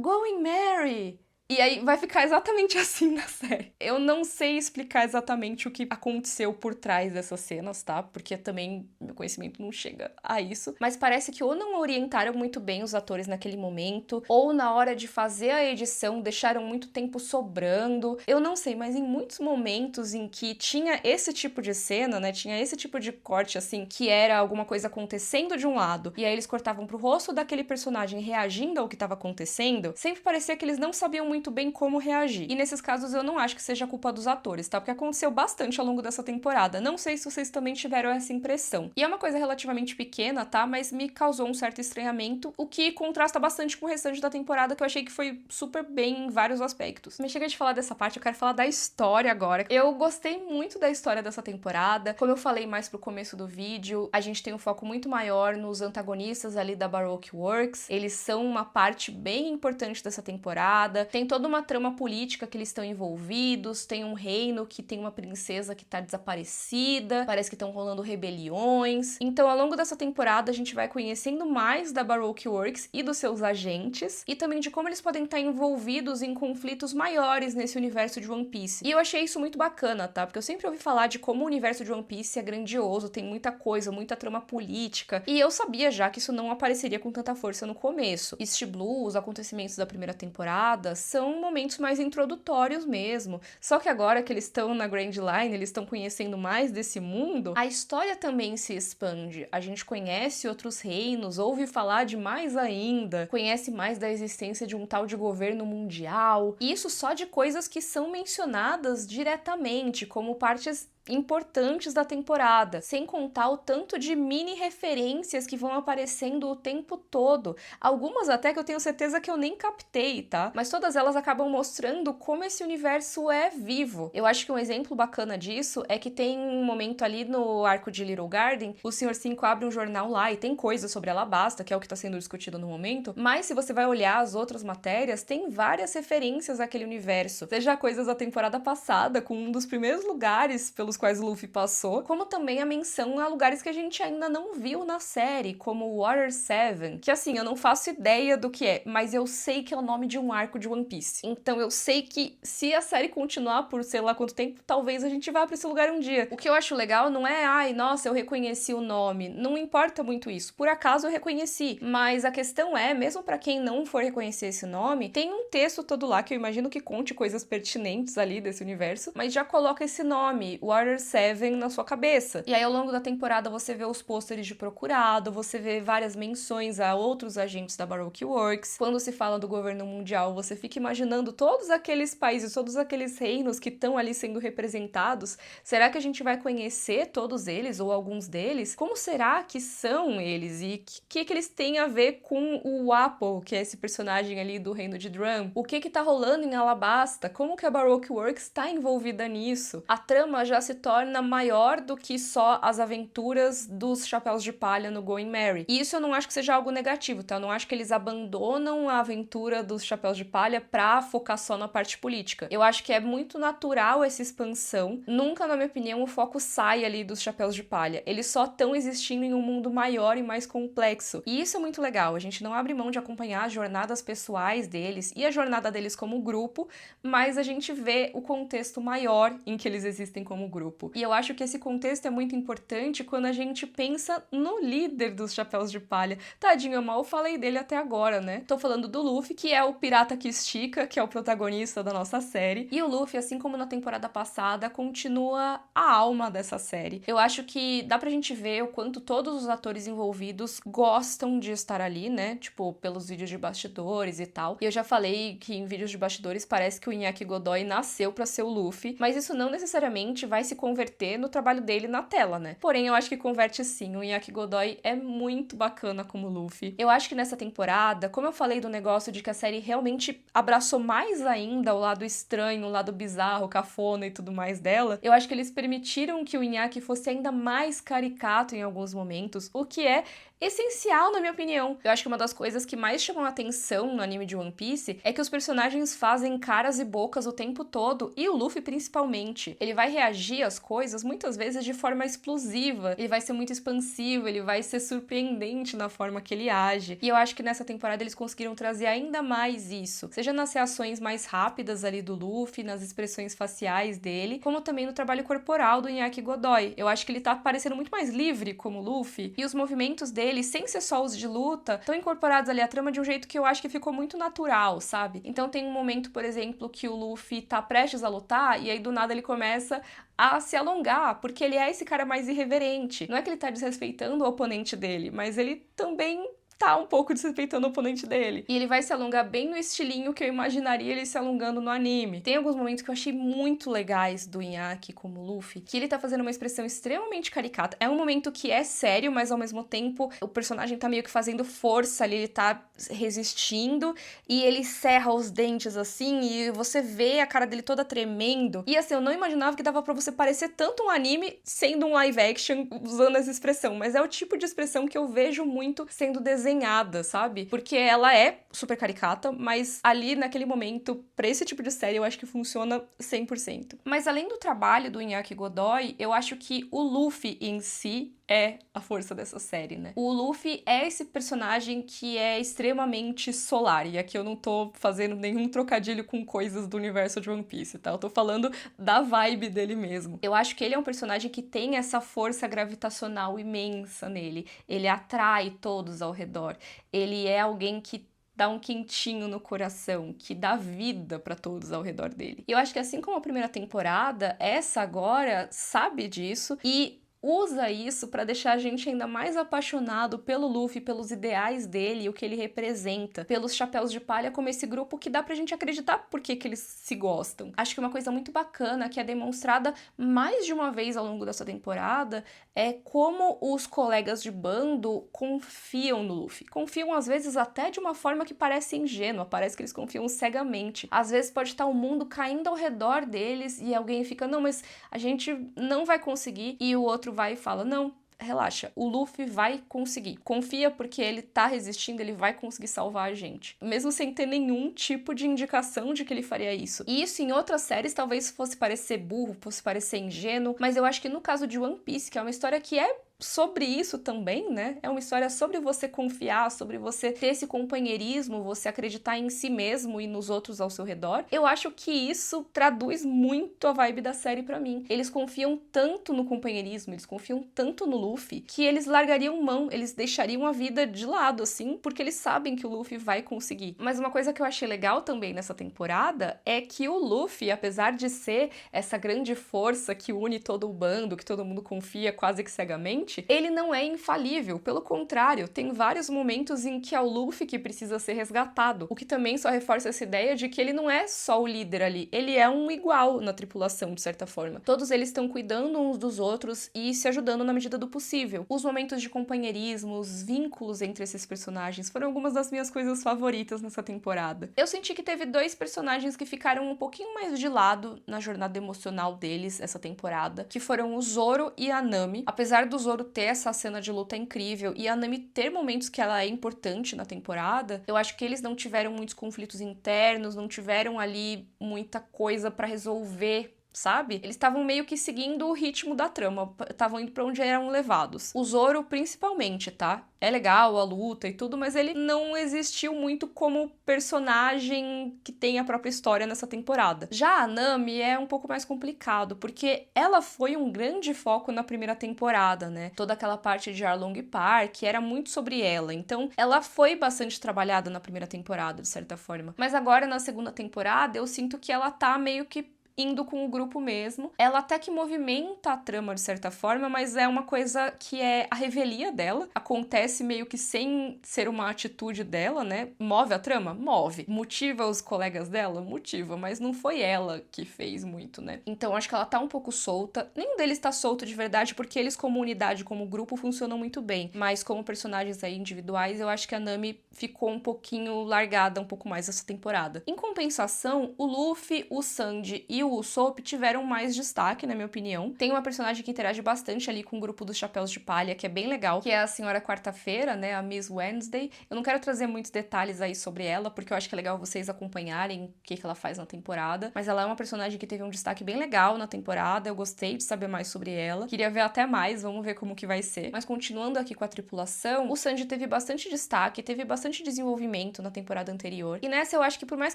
Going Mary! E aí vai ficar exatamente assim na série. Eu não sei explicar exatamente o que aconteceu por trás dessas cenas, tá? Porque também meu conhecimento não chega a isso. Mas parece que ou não orientaram muito bem os atores naquele momento, ou na hora de fazer a edição deixaram muito tempo sobrando. Eu não sei, mas em muitos momentos em que tinha esse tipo de cena, né? Tinha esse tipo de corte, assim, que era alguma coisa acontecendo de um lado, e aí eles cortavam pro rosto daquele personagem reagindo ao que estava acontecendo, sempre parecia que eles não sabiam muito bem como reagir. E nesses casos eu não acho que seja culpa dos atores, tá? Porque aconteceu bastante ao longo dessa temporada. Não sei se vocês também tiveram essa impressão. E é uma coisa relativamente pequena, tá? Mas me causou um certo estranhamento, o que contrasta bastante com o restante da temporada, que eu achei que foi super bem em vários aspectos. Mas chega de falar dessa parte, eu quero falar da história agora. Eu gostei muito da história dessa temporada. Como eu falei mais pro começo do vídeo, a gente tem um foco muito maior nos antagonistas ali da Baroque Works. Eles são uma parte bem importante dessa temporada. Tem toda uma trama política que eles estão envolvidos, tem um reino que tem uma princesa que tá desaparecida, parece que estão rolando rebeliões. Então, ao longo dessa temporada, a gente vai conhecendo mais da Baroque Works e dos seus agentes, e também de como eles podem estar envolvidos em conflitos maiores nesse universo de One Piece. E eu achei isso muito bacana, tá? Porque eu sempre ouvi falar de como o universo de One Piece é grandioso, tem muita coisa, muita trama política, e eu sabia já que isso não apareceria com tanta força no começo. East Blue, os acontecimentos da primeira temporada, são momentos mais introdutórios mesmo. Só que agora que eles estão na Grand Line, eles estão conhecendo mais desse mundo, a história também se expande. A gente conhece outros reinos, ouve falar de mais ainda, conhece mais da existência de um tal de governo mundial. E isso só de coisas que são mencionadas diretamente, como partes importantes da temporada, sem contar o tanto de mini referências que vão aparecendo o tempo todo. Algumas até que eu tenho certeza que eu nem captei, tá? Mas todas elas acabam mostrando como esse universo é vivo. Eu acho que um exemplo bacana disso é que tem um momento ali no arco de Little Garden, o Sr. 5 abre um jornal lá e tem coisas sobre Alabasta, que é o que tá sendo discutido no momento, mas se você vai olhar as outras matérias, tem várias referências àquele universo, seja coisas da temporada passada, com um dos primeiros lugares pelos quais o Luffy passou, como também a menção a lugares que a gente ainda não viu na série, como Water 7, que assim, eu não faço ideia do que é, mas eu sei que é o nome de um arco de One Piece. Então eu sei que se a série continuar por sei lá quanto tempo, talvez a gente vá pra esse lugar um dia. O que eu acho legal não é, ai, nossa, eu reconheci o nome. Não importa muito isso. Por acaso eu reconheci. Mas a questão é, mesmo pra quem não for reconhecer esse nome, tem um texto todo lá que eu imagino que conte coisas pertinentes ali desse universo, mas já coloca esse nome, Water 7, na sua cabeça. E aí, ao longo da temporada, você vê os pôsteres de procurado, você vê várias menções a outros agentes da Baroque Works. Quando se fala do governo mundial, você fica imaginando todos aqueles países, todos aqueles reinos que estão ali sendo representados. Será que a gente vai conhecer todos eles, ou alguns deles? Como será que são eles? E o que eles têm a ver com o Apple, que é esse personagem ali do reino de Drum? O que tá rolando em Alabasta? Como que a Baroque Works está envolvida nisso? A trama já se torna maior do que só as aventuras dos Chapéus de Palha no Going Merry. E isso eu não acho que seja algo negativo, tá? Eu não acho que eles abandonam a aventura dos Chapéus de Palha pra focar só na parte política. Eu acho que é muito natural essa expansão. Nunca, na minha opinião, o foco sai ali dos Chapéus de Palha. Eles só estão existindo em um mundo maior e mais complexo. E isso é muito legal. A gente não abre mão de acompanhar as jornadas pessoais deles e a jornada deles como grupo, mas a gente vê o contexto maior em que eles existem como grupo. E eu acho que esse contexto é muito importante quando a gente pensa no líder dos Chapéus de Palha. Tadinho, eu mal falei dele até agora, né? Tô falando do Luffy, que é o pirata que estica, que é o protagonista da nossa série. E o Luffy, assim como na temporada passada, continua a alma dessa série. Eu acho que dá pra gente ver o quanto todos os atores envolvidos gostam de estar ali, né? Tipo, pelos vídeos de bastidores e tal. E eu já falei que em vídeos de bastidores parece que o Inaki Godoy nasceu pra ser o Luffy, mas isso não necessariamente vai se converter no trabalho dele na tela, né? Porém, eu acho que converte sim. O Inaki Godoy é muito bacana como Luffy. Eu acho que nessa temporada, como eu falei do negócio de que a série realmente abraçou mais ainda o lado estranho, o lado bizarro, cafona e tudo mais dela, eu acho que eles permitiram que o Inaki fosse ainda mais caricato em alguns momentos, o que é essencial, na minha opinião. Eu acho que uma das coisas que mais chamam a atenção no anime de One Piece é que os personagens fazem caras e bocas o tempo todo, e o Luffy principalmente. Ele vai reagir às coisas muitas vezes de forma explosiva, ele vai ser muito expansivo, ele vai ser surpreendente na forma que ele age. E eu acho que nessa temporada eles conseguiram trazer ainda mais isso, seja nas reações mais rápidas ali do Luffy, nas expressões faciais dele, como também no trabalho corporal do Inaki Godoy. Eu acho que ele tá parecendo muito mais livre como Luffy, e os movimentos dele, sem ser só os de luta, estão incorporados ali à trama de um jeito que eu acho que ficou muito natural, sabe? Então tem um momento, por exemplo, que o Luffy tá prestes a lutar e aí do nada ele começa a se alongar, porque ele é esse cara mais irreverente. Não é que ele tá desrespeitando o oponente dele, mas ele também tá um pouco desrespeitando o oponente dele. E ele vai se alongar bem no estilinho que eu imaginaria ele se alongando no anime. Tem alguns momentos que eu achei muito legais do Inaki como Luffy, que ele tá fazendo uma expressão extremamente caricata. É um momento que é sério, mas ao mesmo tempo o personagem tá meio que fazendo força ali, ele tá resistindo e ele cerra os dentes assim e você vê a cara dele toda tremendo. E assim, eu não imaginava que dava pra você parecer tanto um anime sendo um live action usando essa expressão, mas é o tipo de expressão que eu vejo muito sendo desenhada, sabe? Porque ela é super caricata, mas ali naquele momento, pra esse tipo de série, eu acho que funciona 100%. Mas além do trabalho do Inaki Godoy, eu acho que o Luffy em si é a força dessa série, né? O Luffy é esse personagem que é extremamente solar, e aqui eu não tô fazendo nenhum trocadilho com coisas do universo de One Piece, tá? Eu tô falando da vibe dele mesmo. Eu acho que ele é um personagem que tem essa força gravitacional imensa nele. Ele atrai todos ao redor. Ele é alguém que dá um quentinho no coração, que dá vida pra todos ao redor dele. E eu acho que assim como a primeira temporada, essa agora sabe disso e usa isso pra deixar a gente ainda mais apaixonado pelo Luffy, pelos ideais dele, o que ele representa, pelos Chapéus de Palha como esse grupo que dá pra gente acreditar por que eles se gostam. Acho que uma coisa muito bacana que é demonstrada mais de uma vez ao longo dessa temporada é como os colegas de bando confiam no Luffy. Confiam às vezes até de uma forma que parece ingênua, parece que eles confiam cegamente. Às vezes pode estar o mundo caindo ao redor deles e alguém fica, não, mas a gente não vai conseguir, e o outro vai e fala, não, relaxa, o Luffy vai conseguir. Confia porque ele tá resistindo, ele vai conseguir salvar a gente. Mesmo sem ter nenhum tipo de indicação de que ele faria isso. E isso em outras séries talvez fosse parecer burro, fosse parecer ingênuo, mas eu acho que no caso de One Piece, que é uma história que é sobre isso também, né? É uma história sobre você confiar, sobre você ter esse companheirismo, você acreditar em si mesmo e nos outros ao seu redor. Eu acho que isso traduz muito a vibe da série pra mim. Eles confiam tanto no companheirismo, eles confiam tanto no Luffy, que eles largariam mão, eles deixariam a vida de lado, assim, porque eles sabem que o Luffy vai conseguir. Mas uma coisa que eu achei legal também nessa temporada é que o Luffy, apesar de ser essa grande força que une todo o bando, que todo mundo confia quase que cegamente, ele não é infalível, pelo contrário, tem vários momentos em que é o Luffy que precisa ser resgatado, o que também só reforça essa ideia de que ele não é só o líder ali, ele é um igual na tripulação, de certa forma. Todos eles estão cuidando uns dos outros e se ajudando na medida do possível. Os momentos de companheirismo, os vínculos entre esses personagens foram algumas das minhas coisas favoritas nessa temporada. Eu senti que teve dois personagens que ficaram um pouquinho mais de lado na jornada emocional deles essa temporada, que foram o Zoro e a Nami. Apesar do Zoro ter essa cena de luta incrível e a Nami ter momentos que ela é importante na temporada, eu acho que eles não tiveram muitos conflitos internos, não tiveram ali muita coisa pra resolver, sabe? Eles estavam meio que seguindo o ritmo da trama, estavam indo pra onde eram levados. O Zoro, principalmente, tá? É legal a luta e tudo, mas ele não existiu muito como personagem que tem a própria história nessa temporada. Já a Nami é um pouco mais complicado, porque ela foi um grande foco na primeira temporada, né? Toda aquela parte de Arlong Park era muito sobre ela, então ela foi bastante trabalhada na primeira temporada, de certa forma. Mas agora, na segunda temporada, eu sinto que ela tá meio que indo com o grupo mesmo. Ela até que movimenta a trama de certa forma, mas é uma coisa que é a revelia dela. Acontece meio que sem ser uma atitude dela, né? Move a trama? Move. Motiva os colegas dela? Motiva, mas não foi ela que fez muito, né? Então acho que ela tá um pouco solta. Nenhum deles tá solto de verdade, porque eles como unidade, como grupo, funcionam muito bem. Mas como personagens aí individuais, eu acho que a Nami ficou um pouquinho largada um pouco mais essa temporada. Em compensação, o Luffy, o Sanji e o Usopp tiveram mais destaque, na minha opinião. Tem uma personagem que interage bastante ali com o grupo dos Chapéus de Palha, que é bem legal, que é a Senhora Quarta-feira, né, a Miss Wednesday. Eu não quero trazer muitos detalhes aí sobre ela, porque eu acho que é legal vocês acompanharem o que ela faz na temporada, mas ela é uma personagem que teve um destaque bem legal na temporada, eu gostei de saber mais sobre ela. Queria ver até mais, vamos ver como que vai ser. Mas continuando aqui com a tripulação, o Sanji teve bastante destaque, teve bastante desenvolvimento na temporada anterior. E nessa eu acho que por mais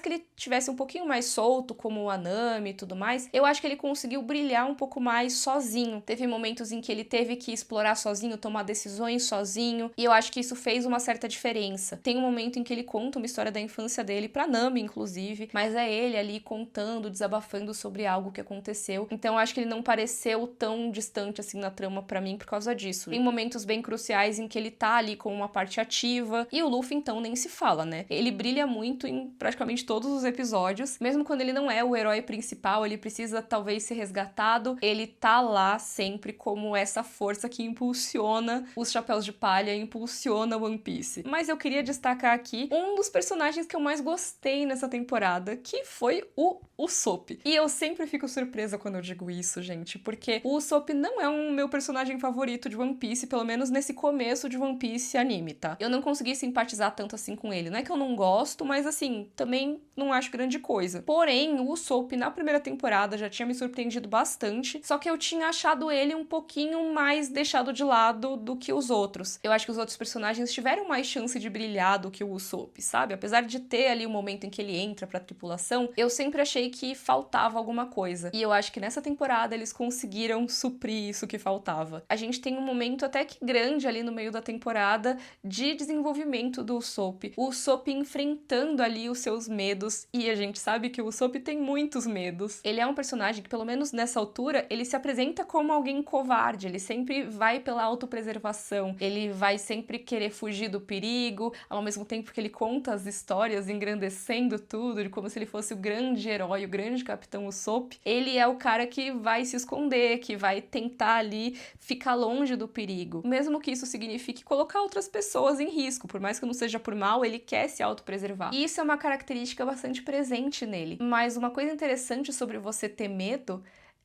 que ele tivesse um pouquinho mais solto, como a Nami tudo mais, eu acho que ele conseguiu brilhar um pouco mais sozinho. Teve momentos em que ele teve que explorar sozinho, tomar decisões sozinho, e eu acho que isso fez uma certa diferença. Tem um momento em que ele conta uma história da infância dele pra Nami, inclusive, mas é ele ali contando, desabafando sobre algo que aconteceu. Então eu acho que ele não pareceu tão distante assim na trama pra mim por causa disso. Tem momentos bem cruciais em que ele tá ali com uma parte ativa, e o Luffy então nem se fala, né? Ele brilha muito em praticamente todos os episódios, mesmo quando ele não é o herói principal, ele precisa talvez ser resgatado, ele tá lá sempre como essa força que impulsiona os Chapéus de Palha, impulsiona One Piece. Mas eu queria destacar aqui um dos personagens que eu mais gostei nessa temporada, que foi o Usopp. E eu sempre fico surpresa quando eu digo isso, gente, porque o Usopp não é um meu personagem favorito de One Piece, pelo menos nesse começo de One Piece anime, tá? Eu não consegui simpatizar tanto assim com ele. Não é que eu não gosto, mas assim, também não acho grande coisa. Porém, o Usopp na primeira primeira temporada, já tinha me surpreendido bastante, só que eu tinha achado ele um pouquinho mais deixado de lado do que os outros. Eu acho que os outros personagens tiveram mais chance de brilhar do que o Usopp, sabe? Apesar de ter ali o momento em que ele entra pra tripulação, eu sempre achei que faltava alguma coisa. E eu acho que nessa temporada eles conseguiram suprir isso que faltava. A gente tem um momento até que grande ali no meio da temporada de desenvolvimento do Usopp. O Usopp enfrentando ali os seus medos, e a gente sabe que o Usopp tem muitos medos. Ele é um personagem que, pelo menos nessa altura, ele se apresenta como alguém covarde, ele sempre vai pela autopreservação, ele vai sempre querer fugir do perigo, ao mesmo tempo que ele conta as histórias engrandecendo tudo, de como se ele fosse o grande herói, o grande capitão Usopp. Ele é o cara que vai se esconder, que vai tentar ali ficar longe do perigo, mesmo que isso signifique colocar outras pessoas em risco, por mais que não seja por mal, ele quer se autopreservar. E isso é uma característica bastante presente nele. Mas uma coisa interessante sobre você ter medo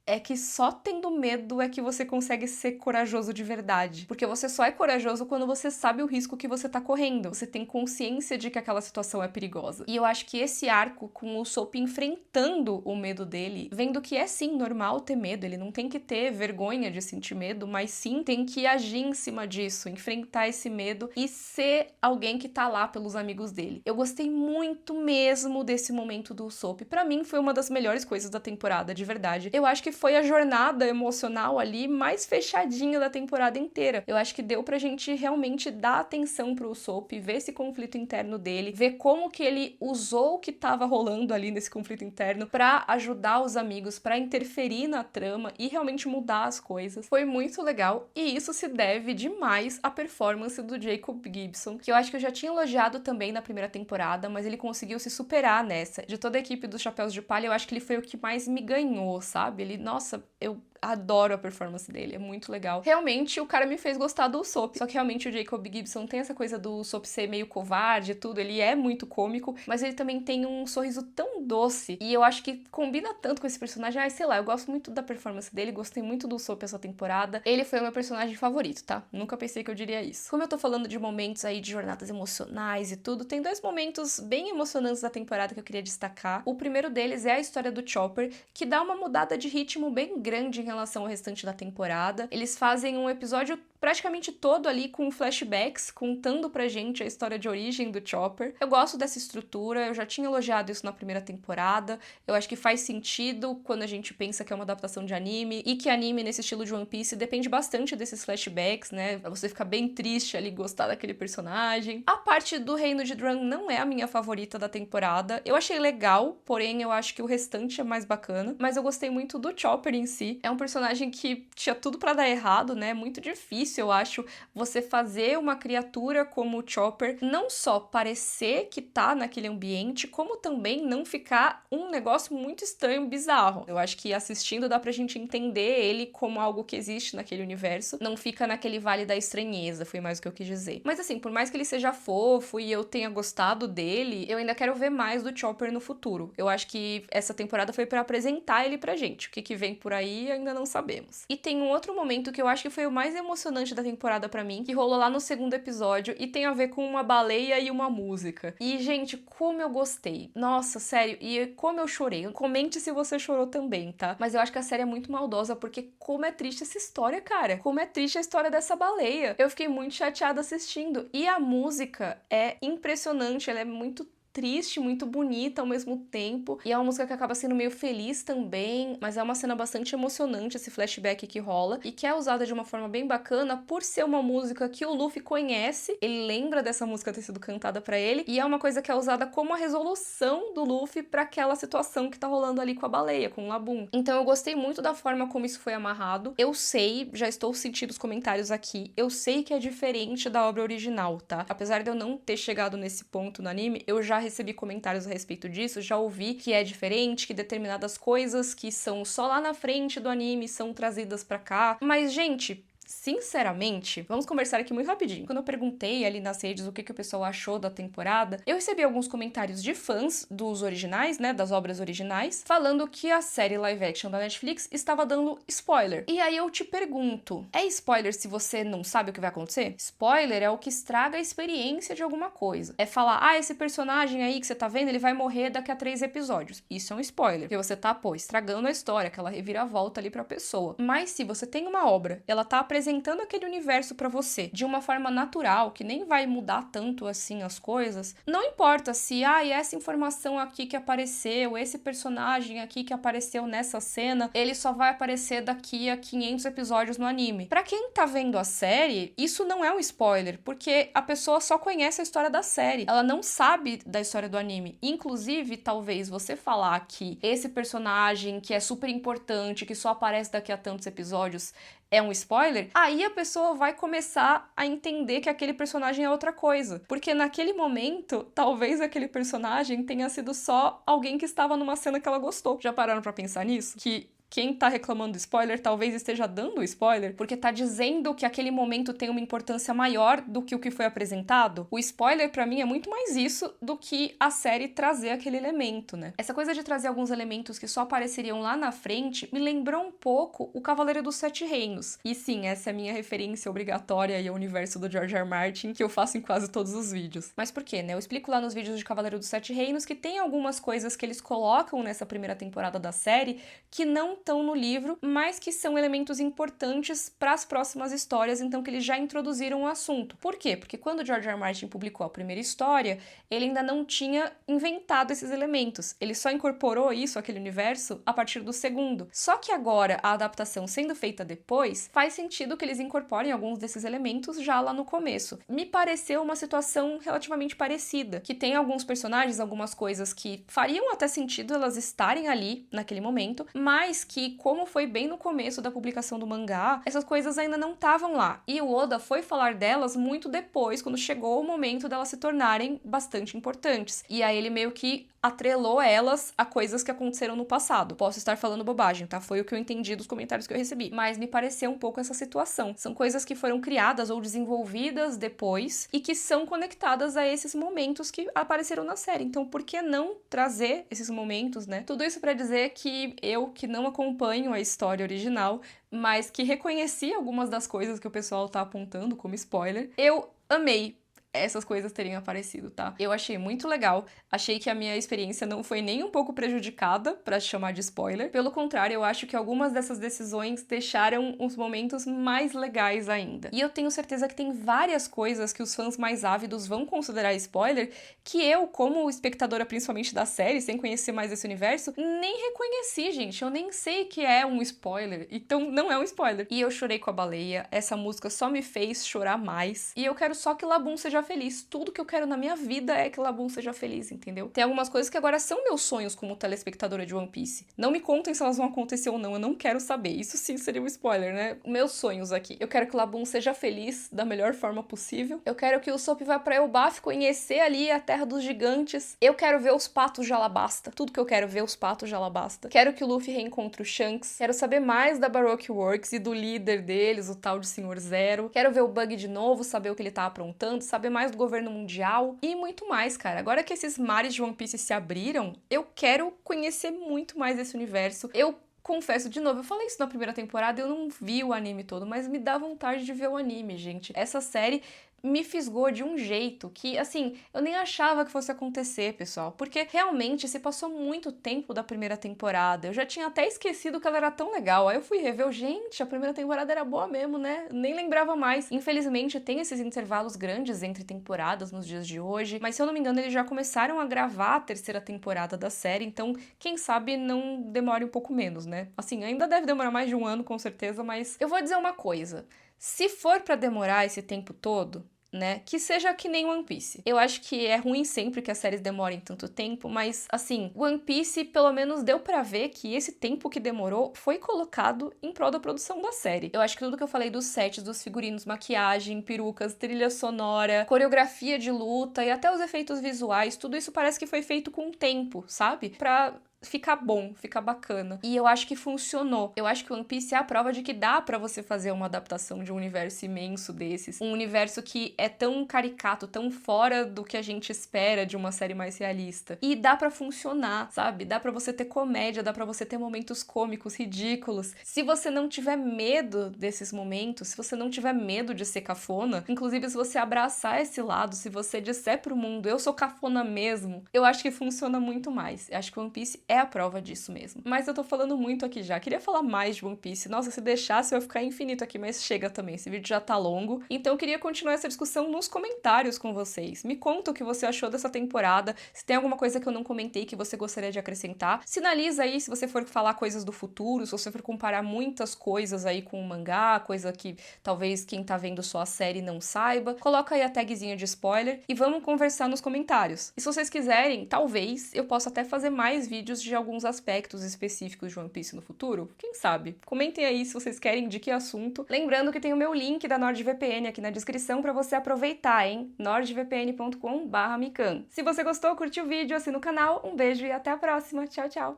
é que só tendo medo é que você consegue ser corajoso de verdade. Porque você só é corajoso quando você sabe o risco que você tá correndo. Você tem consciência de que aquela situação é perigosa. E eu acho que esse arco, com o Usopp enfrentando o medo dele, vendo que é sim normal ter medo, ele não tem que ter vergonha de sentir medo, mas sim tem que agir em cima disso, enfrentar esse medo e ser alguém que tá lá pelos amigos dele. Eu gostei muito mesmo desse momento do Usopp. Pra mim foi uma das melhores coisas da temporada, de verdade. Eu acho que foi a jornada emocional ali mais fechadinha da temporada inteira. Eu acho que deu pra gente realmente dar atenção pro Usopp, ver esse conflito interno dele, ver como que ele usou o que tava rolando ali nesse conflito interno pra ajudar os amigos, pra interferir na trama e realmente mudar as coisas. Foi muito legal e isso se deve demais à performance do Jacob Gibson, que eu acho que eu já tinha elogiado também na primeira temporada, mas ele conseguiu se superar nessa. De toda a equipe dos Chapéus de Palha, eu acho que ele foi o que mais me ganhou, sabe? Nossa, eu adoro a performance dele, é muito legal. Realmente, o cara me fez gostar do Usopp, só que realmente o Jacob Gibson tem essa coisa do Usopp ser meio covarde e tudo, ele é muito cômico, mas ele também tem um sorriso tão doce, e eu acho que combina tanto com esse personagem. Ai, sei lá, eu gosto muito da performance dele, gostei muito do Usopp essa temporada. Ele foi o meu personagem favorito, tá? Nunca pensei que eu diria isso. Como eu tô falando de momentos aí de jornadas emocionais e tudo, tem dois momentos bem emocionantes da temporada que eu queria destacar. O primeiro deles é a história do Chopper, que dá uma mudada de ritmo bem grande em relação ao restante da temporada. Eles fazem um episódio praticamente todo ali com flashbacks, contando pra gente a história de origem do Chopper. Eu gosto dessa estrutura, eu já tinha elogiado isso na primeira temporada, eu acho que faz sentido quando a gente pensa que é uma adaptação de anime, e que anime nesse estilo de One Piece depende bastante desses flashbacks, né? Pra você ficar bem triste ali, gostar daquele personagem. A parte do Reino de Drum não é a minha favorita da temporada. Eu achei legal, porém eu acho que o restante é mais bacana, mas eu gostei muito do Chopper em si. É um personagem que tinha tudo pra dar errado, né? Muito difícil, eu acho, você fazer uma criatura como o Chopper não só parecer que tá naquele ambiente, como também não ficar um negócio muito estranho, bizarro. Eu acho que assistindo dá pra gente entender ele como algo que existe naquele universo, não fica naquele vale da estranheza, foi mais o que eu quis dizer. Mas assim, por mais que ele seja fofo e eu tenha gostado dele, eu ainda quero ver mais do Chopper no futuro. Eu acho que essa temporada foi pra apresentar ele pra gente. O que vem por aí ainda não sabemos. E tem um outro momento que eu acho que foi o mais emocionante da temporada pra mim, que rolou lá no segundo episódio e tem a ver com uma baleia e uma música. E, gente, como eu gostei. Nossa, sério, e como eu chorei. Comente se você chorou também, tá? Mas eu acho que a série é muito maldosa, porque como é triste essa história, cara. Como é triste a história dessa baleia. Eu fiquei muito chateada assistindo. E a música é impressionante, ela é muito triste, muito bonita ao mesmo tempo, e é uma música que acaba sendo meio feliz também, mas é uma cena bastante emocionante, esse flashback que rola, e que é usada de uma forma bem bacana por ser uma música que o Luffy conhece, ele lembra dessa música ter sido cantada pra ele, e é uma coisa que é usada como a resolução do Luffy pra aquela situação que tá rolando ali com a baleia, com o Laboon. Então eu gostei muito da forma como isso foi amarrado. Eu sei, já estou sentindo os comentários aqui, eu sei que é diferente da obra original, tá? Apesar de eu não ter chegado nesse ponto no anime, eu já recebi comentários a respeito disso, já ouvi que é diferente, que determinadas coisas que são só lá na frente do anime são trazidas pra cá. Mas, gente, Sinceramente, vamos conversar aqui muito rapidinho. Quando eu perguntei ali nas redes o que o pessoal achou da temporada, eu recebi alguns comentários de fãs dos originais, né, das obras originais, falando que a série live action da Netflix estava dando spoiler. E aí eu te pergunto, é spoiler se você não sabe o que vai acontecer? Spoiler é o que estraga a experiência de alguma coisa. É falar, esse personagem aí que você tá vendo, ele vai morrer daqui a 3 episódios. Isso é um spoiler, porque você tá, estragando a história, aquela reviravolta ali pra pessoa. Mas se você tem uma obra, ela tá apresentando aquele universo pra você de uma forma natural, que nem vai mudar tanto assim as coisas, não importa se, essa informação aqui que apareceu, esse personagem aqui que apareceu nessa cena, ele só vai aparecer daqui a 500 episódios no anime. Pra quem tá vendo a série, isso não é um spoiler, porque a pessoa só conhece a história da série, ela não sabe da história do anime. Inclusive, talvez você falar que esse personagem que é super importante, que só aparece daqui a tantos episódios, é um spoiler, aí a pessoa vai começar a entender que aquele personagem é outra coisa. Porque naquele momento, talvez aquele personagem tenha sido só alguém que estava numa cena que ela gostou. Já pararam pra pensar nisso? Que quem tá reclamando do spoiler talvez esteja dando spoiler, porque tá dizendo que aquele momento tem uma importância maior do que o que foi apresentado. O spoiler, pra mim, é muito mais isso do que a série trazer aquele elemento, né? Essa coisa de trazer alguns elementos que só apareceriam lá na frente me lembrou um pouco o Cavaleiro dos Sete Reinos. E sim, essa é a minha referência obrigatória ao universo do George R. R. Martin, que eu faço em quase todos os vídeos. Mas por quê, né? Eu explico lá nos vídeos de Cavaleiro dos Sete Reinos que tem algumas coisas que eles colocam nessa primeira temporada da série que não estão no livro, mas que são elementos importantes para as próximas histórias, então que eles já introduziram o assunto. Por quê? Porque quando George R. R. Martin publicou a primeira história, ele ainda não tinha inventado esses elementos. Ele só incorporou isso, aquele universo, a partir do segundo. Só que agora, a adaptação sendo feita depois, faz sentido que eles incorporem alguns desses elementos já lá no começo. Me pareceu uma situação relativamente parecida, que tem alguns personagens, algumas coisas que fariam até sentido elas estarem ali naquele momento, mas que, como foi bem no começo da publicação do mangá, essas coisas ainda não estavam lá. E o Oda foi falar delas muito depois, quando chegou o momento delas se tornarem bastante importantes. E aí ele meio que atrelou elas a coisas que aconteceram no passado. Posso estar falando bobagem, tá? Foi o que eu entendi dos comentários que eu recebi. Mas me pareceu um pouco essa situação. São coisas que foram criadas ou desenvolvidas depois e que são conectadas a esses momentos que apareceram na série. Então, por que não trazer esses momentos, né? Tudo isso pra dizer que eu, que não acompanho a história original, mas que reconheci algumas das coisas que o pessoal tá apontando como spoiler, eu amei essas coisas terem aparecido, tá? Eu achei muito legal, achei que a minha experiência não foi nem um pouco prejudicada pra chamar de spoiler, pelo contrário, eu acho que algumas dessas decisões deixaram os momentos mais legais ainda. E eu tenho certeza que tem várias coisas que os fãs mais ávidos vão considerar spoiler, que eu, como espectadora principalmente da série, sem conhecer mais esse universo, nem reconheci, gente, eu nem sei que é um spoiler, então não é um spoiler. E eu chorei com a baleia, essa música só me fez chorar mais, e eu quero só que Labum seja feliz. Tudo que eu quero na minha vida é que Labum seja feliz, entendeu? Tem algumas coisas que agora são meus sonhos como telespectadora de One Piece. Não me contem se elas vão acontecer ou não, eu não quero saber. Isso sim seria um spoiler, né? Meus sonhos aqui. Eu quero que Labum seja feliz da melhor forma possível. Eu quero que o Usopp vá pra Elbaf conhecer ali a Terra dos Gigantes. Eu quero ver os patos de Alabasta. Tudo que eu quero ver os patos de Alabasta. Quero que o Luffy reencontre o Shanks. Quero saber mais da Baroque Works e do líder deles, o tal de Senhor Zero. Quero ver o Bug de novo, saber o que ele tá aprontando, saber mais do governo mundial e muito mais, cara. Agora que esses mares de One Piece se abriram, eu quero conhecer muito mais desse universo. Eu confesso de novo, eu falei isso na primeira temporada, eu não vi o anime todo, mas me dá vontade de ver o anime, gente. Essa série me fisgou de um jeito que, assim, eu nem achava que fosse acontecer, pessoal, porque realmente se passou muito tempo da primeira temporada, eu já tinha até esquecido que ela era tão legal, aí eu fui rever, gente, a primeira temporada era boa mesmo, né? Nem lembrava mais. Infelizmente tem esses intervalos grandes entre temporadas nos dias de hoje, mas se eu não me engano eles já começaram a gravar a terceira temporada da série, então quem sabe não demore um pouco menos, né? Assim, ainda deve demorar mais de um ano com certeza, mas eu vou dizer uma coisa, se for pra demorar esse tempo todo, né, que seja que nem One Piece. Eu acho que é ruim sempre que as séries demorem tanto tempo, mas, assim, One Piece pelo menos deu pra ver que esse tempo que demorou foi colocado em prol da produção da série. Eu acho que tudo que eu falei dos sets, dos figurinos, maquiagem, perucas, trilha sonora, coreografia de luta e até os efeitos visuais, tudo isso parece que foi feito com tempo, sabe? Pra fica bom, fica bacana. E eu acho que funcionou. Eu acho que One Piece é a prova de que dá pra você fazer uma adaptação de um universo imenso desses. Um universo que é tão caricato, tão fora do que a gente espera de uma série mais realista. E dá pra funcionar, sabe? Dá pra você ter comédia, dá pra você ter momentos cômicos, ridículos. Se você não tiver medo desses momentos, se você não tiver medo de ser cafona, inclusive se você abraçar esse lado, se você disser pro mundo, eu sou cafona mesmo, eu acho que funciona muito mais. Eu acho que One Piece é a prova disso mesmo. Mas eu tô falando muito aqui já. Queria falar mais de One Piece. Nossa, se deixasse eu ia ficar infinito aqui, mas chega também. Esse vídeo já tá longo. Então eu queria continuar essa discussão nos comentários com vocês. Me conta o que você achou dessa temporada. Se tem alguma coisa que eu não comentei que você gostaria de acrescentar. Sinaliza aí se você for falar coisas do futuro, se você for comparar muitas coisas aí com o mangá, coisa que talvez quem tá vendo só a série não saiba. Coloca aí a tagzinha de spoiler e vamos conversar nos comentários. E se vocês quiserem, talvez eu possa até fazer mais vídeos de alguns aspectos específicos de One Piece no futuro. Quem sabe? Comentem aí se vocês querem de que assunto. Lembrando que tem o meu link da NordVPN aqui na descrição para você aproveitar, hein? nordvpn.com/mikan. Se você gostou, curte o vídeo, assina o canal. Um beijo e até a próxima. Tchau, tchau!